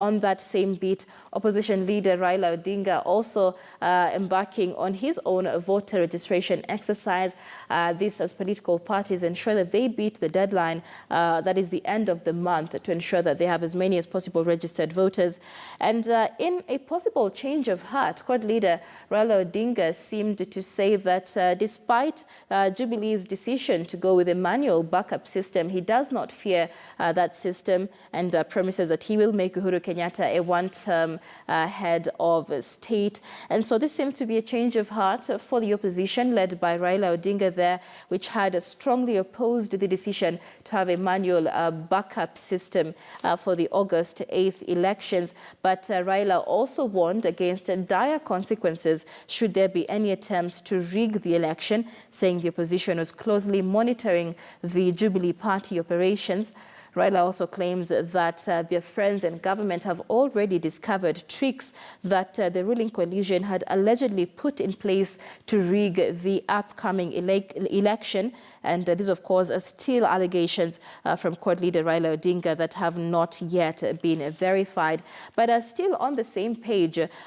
On that same beat, opposition leader Raila Odinga also embarking on his own voter registration exercise. This as political parties ensure that they beat the deadline, that is the end of the month, to ensure that they have as many as possible registered voters. And in a possible change of heart, court leader Raila Odinga seemed to say that despite Jubilee's decision to go with a manual backup system, he does not fear that system, and promises that he will make Uhuru Kenyatta a one-term head of state. And so this seems to be a change of heart for the opposition led by Raila Odinga there, which had strongly opposed the decision to have a manual backup system for the August 8th elections. But Raila also warned against dire consequences should there be any attempts to rig the election, saying the opposition was closely monitoring the Jubilee Party operations. Raila also claims that their friends and government have already discovered tricks that the ruling coalition had allegedly put in place to rig the upcoming election. And these, of course, are still allegations from court leader Raila Odinga that have not yet been verified. But still on the same page,